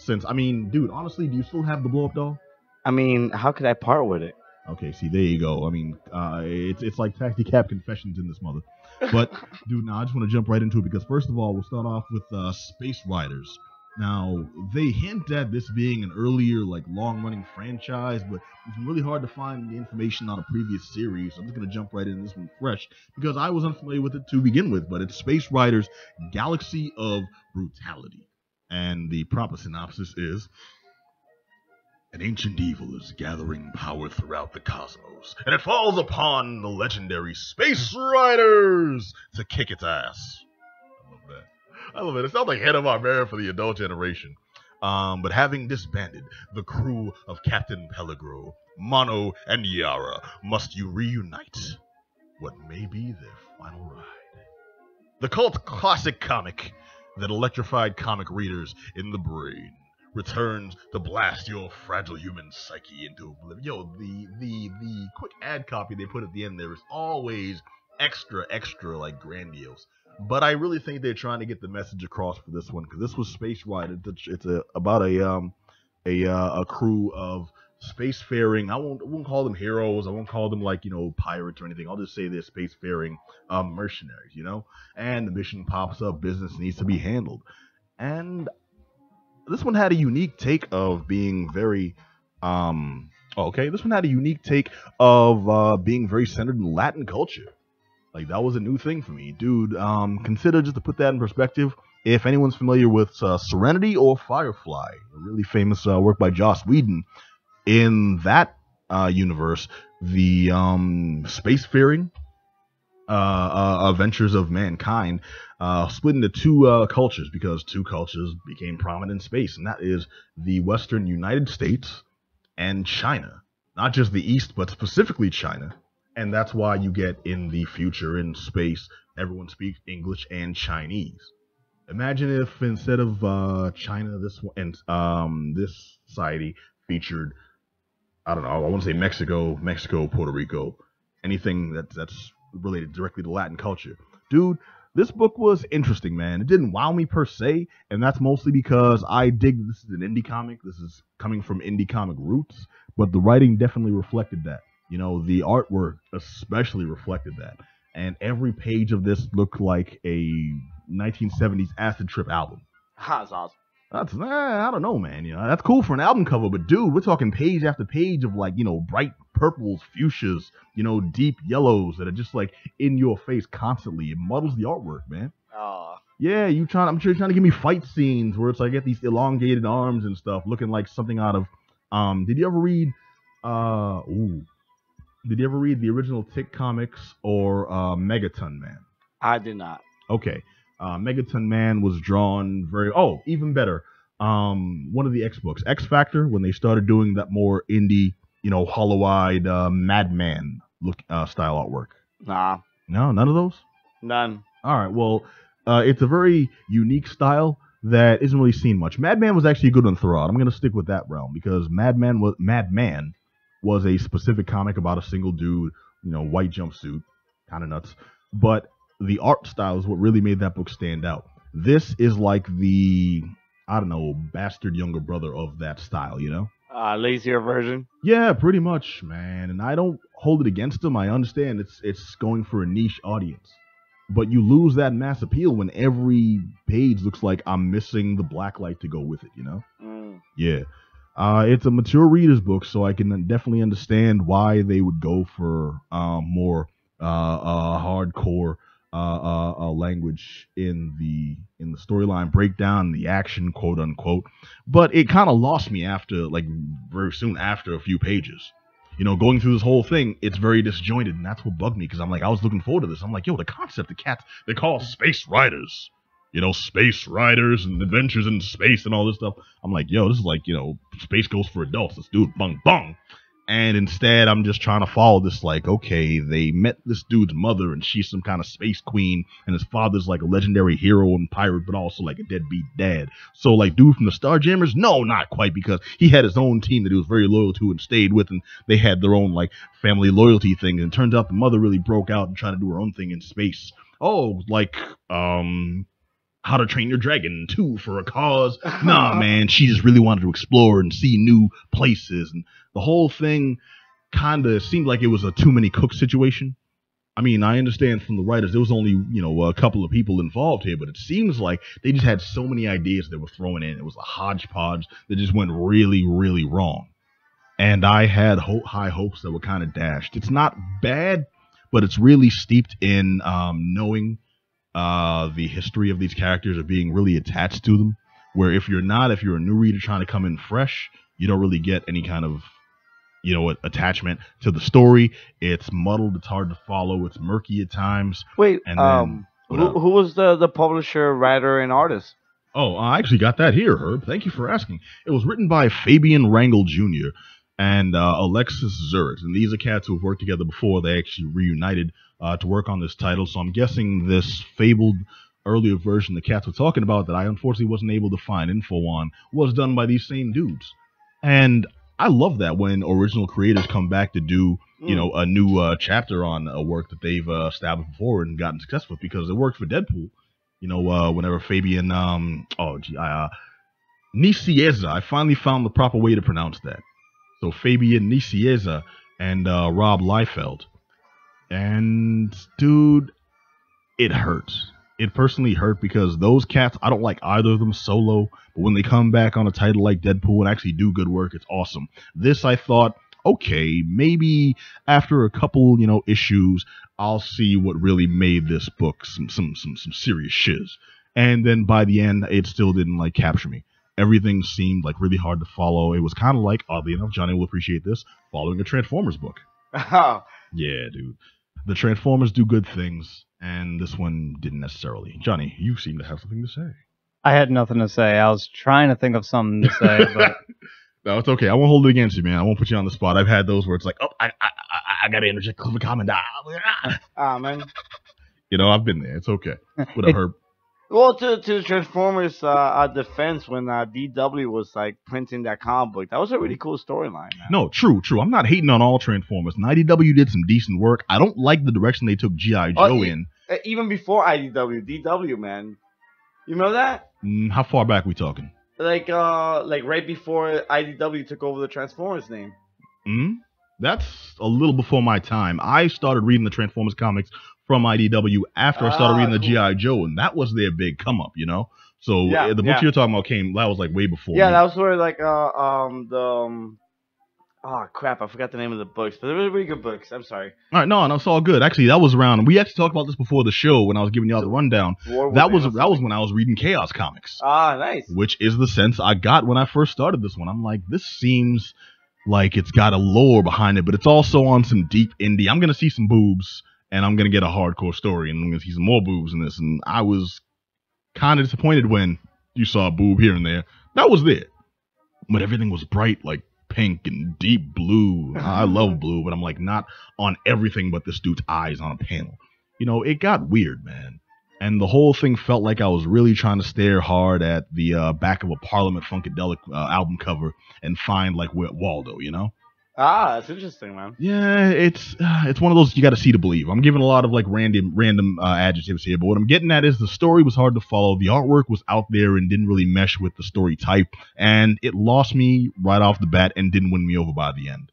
since, I mean, dude, honestly, do you still have the blow up doll? I mean, how could I part with it? Okay, see, there you go. I mean, it's like Taxi Cab Confessions in this mother. But, dude, now I just want to jump right into it because, first of all, we'll start off with Space Riders. Now, they hint at this being an earlier, like, long-running franchise, but it's been really hard to find the information on a previous series. So I'm just going to jump right into this one fresh because I was unfamiliar with it to begin with, but it's Space Riders Galaxy of Brutality. And the proper synopsis is: an ancient evil is gathering power throughout the cosmos, and it falls upon the legendary Space Riders to kick its ass. I love that. I love it. It sounds like Hanna-Barbera for the adult generation. But having disbanded the crew of Captain Pellegro, Mono, and Yara, must you reunite what may be their final ride. The cult classic comic that electrified comic readers in the brain returns to blast your fragile human psyche into oblivion. Yo, the quick ad copy they put at the end there is always extra like grandiose. But I really think they're trying to get the message across for this one because this was Space Rider. It's about a crew of spacefaring. I won't call them heroes. I won't call them like pirates or anything. I'll just say they're spacefaring mercenaries. And the mission pops up. Business needs to be handled, and this one had a unique take of being very this one had a unique take of being very centered in Latin culture. Like, that was a new thing for me, dude. Consider, just to put that in perspective, if anyone's familiar with Serenity or Firefly, a really famous work by Joss Whedon, in that universe, the spacefaring adventures of mankind split into two cultures because two cultures became prominent in space, and that is the Western United States and China. Not just the East, but specifically China. And that's why you get in the future in space, everyone speaks English and Chinese. Imagine if instead of China, this society featured, I don't know, I want to say Mexico, Puerto Rico, anything that's related directly to Latin culture. Dude, this book was interesting, man. It didn't wow me per se, and that's mostly because I dig this is an indie comic. This is coming from indie comic roots, but the writing definitely reflected that. The artwork especially reflected that. And every page of this looked like a 1970s acid trip album. That's awesome. That's, I don't know, man. That's cool for an album cover, but dude, we're talking page after page of like, bright purples, fuchsias, deep yellows that are just like in your face constantly. It muddles the artwork, man. Oh. Yeah, I'm sure you're trying to give me fight scenes where it's like get these elongated arms and stuff looking like something out of, did you ever read, did you ever read the original Tick comics or Megaton Man? I did not. Okay. Megaton Man was drawn even better. One of the X books, X Factor, when they started doing that more indie, hollow-eyed Madman look style artwork. Nah. No, none of those? None. All right. Well, it's a very unique style that isn't really seen much. Madman was actually good on Thrall. I'm going to stick with that realm because Madman was a specific comic about a single dude, white jumpsuit, kind of nuts. But the art style is what really made that book stand out. This is like the, I don't know, bastard younger brother of that style, Lazier version? Yeah, pretty much, man. And I don't hold it against them. I understand it's going for a niche audience. But you lose that mass appeal when every page looks like I'm missing the black light to go with it, Yeah. It's a mature reader's book, so I can definitely understand why they would go for more hardcore language in the storyline breakdown, the action, quote unquote. But it kind of lost me after, like, very soon after a few pages. Going through this whole thing, it's very disjointed, and that's what bugged me because I'm like, I was looking forward to this. I'm like, yo, the concept, the cats, they call Space Riders. Space Riders and adventures in space and all this stuff. I'm like, yo, this is like, Space Ghost for adults. Let's do it, bung, bung. And instead, I'm just trying to follow this, like, okay, they met this dude's mother, and she's some kind of space queen, and his father's like a legendary hero and pirate, but also like a deadbeat dad. So, like, dude from the Starjammers? No, not quite, because he had his own team that he was very loyal to and stayed with, and they had their own, like, family loyalty thing. And it turns out the mother really broke out and tried to do her own thing in space. Oh, like, How to Train Your Dragon 2 for a cause. Nah, man, she just really wanted to explore and see new places. And the whole thing kind of seemed like it was a too many cooks situation. I mean, I understand from the writers, there was only, a couple of people involved here, but it seems like they just had so many ideas they were throwing in. It was a hodgepodge that just went really, really wrong. And I had high hopes that were kind of dashed. It's not bad, but it's really steeped in knowing the history of these characters or being really attached to them. Where if you're a new reader trying to come in fresh, you don't really get any kind of attachment to the story. It's muddled, it's hard to follow, it's murky at times. Wait, and then, who was the publisher, writer, and artist? Oh, I actually got that here, Herb. Thank you for asking. It was written by Fabian Rangel Jr. and Alexis Zurich, and these are cats who have worked together before. They actually reunited to work on this title, so I'm guessing this fabled earlier version the cats were talking about that I unfortunately wasn't able to find info on was done by these same dudes. And I love that when original creators come back to do, a new chapter on a work that they've established before and gotten success with, because it worked for Deadpool. Whenever Fabian, Nicieza, I finally found the proper way to pronounce that. So Fabian Nicieza and Rob Liefeld. And, dude, it hurts. It personally hurt because those cats, I don't like either of them solo, but when they come back on a title like Deadpool and actually do good work, it's awesome. This, I thought, okay, maybe after a couple, issues, I'll see what really made this book some serious shiz. And then by the end, it still didn't capture me. Everything seemed really hard to follow. It was kind of like, oddly enough, Johnny will appreciate this, following a Transformers book. Oh. Yeah, dude. The Transformers do good things, and this one didn't necessarily. Johnny, you seem to have something to say. I had nothing to say. I was trying to think of something to say, but no, it's okay. I won't hold it against you, man. I won't put you on the spot. I've had those where it's like, oh, I gotta interject a comment. Man. I've been there. It's okay. What up, Herb? Well, to the Transformers defense, when DW was printing that comic book, that was a really cool storyline, man. No, true. I'm not hating on all Transformers. And IDW did some decent work. I don't like the direction they took G.I. Joe in. Even before IDW, DW, man. You know that? How far back we talking? Like right before IDW took over the Transformers name. That's a little before my time. I started reading the Transformers comics from IDW after I started reading the G.I. Joe, and that was their big come up, So the books you're talking about that was way before. Yeah, me. that was where crap, I forgot the name of the books, but they were really good books. I'm sorry. All right, no, it's all good. Actually, that was around. We actually talked about this before the show when I was giving y'all the rundown. That was when I was reading Chaos Comics. Ah, nice. Which is the sense I got when I first started this one. I'm like, this seems like it's got a lore behind it, but it's also on some deep indie. I'm gonna see some boobs, and I'm gonna get a hardcore story, and I'm gonna see some more boobs in this. And I was kind of disappointed when you saw a boob here and there. That was there, but everything was bright, pink and deep blue. I love blue, but I'm not on everything but this dude's eyes on a panel. It got weird, man. And the whole thing felt like I was really trying to stare hard at the back of a Parliament Funkadelic album cover and find Waldo, Ah, that's interesting, man. Yeah, it's one of those you got to see to believe. I'm giving a lot of random adjectives here, but what I'm getting at is the story was hard to follow. The artwork was out there and didn't really mesh with the story type, and it lost me right off the bat and didn't win me over by the end.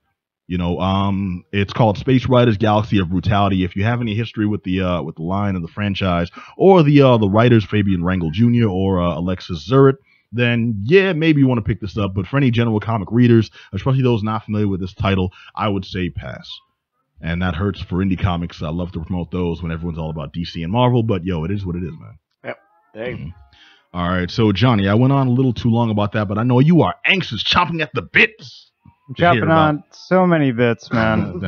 It's called Space Riders Galaxy of Brutality. If you have any history with the line of the franchise or the writers Fabian Rangel Jr. or Alexis Zurich, then yeah, maybe you want to pick this up. But for any general comic readers, especially those not familiar with this title, I would say pass. And that hurts for indie comics. I love to promote those when everyone's all about DC and Marvel, but yo, it is what it is, man. Yep. Hey. All right, so Johnny, I went on a little too long about that, but I know you are anxious, chomping at the bits. Chomping on so many bits, man.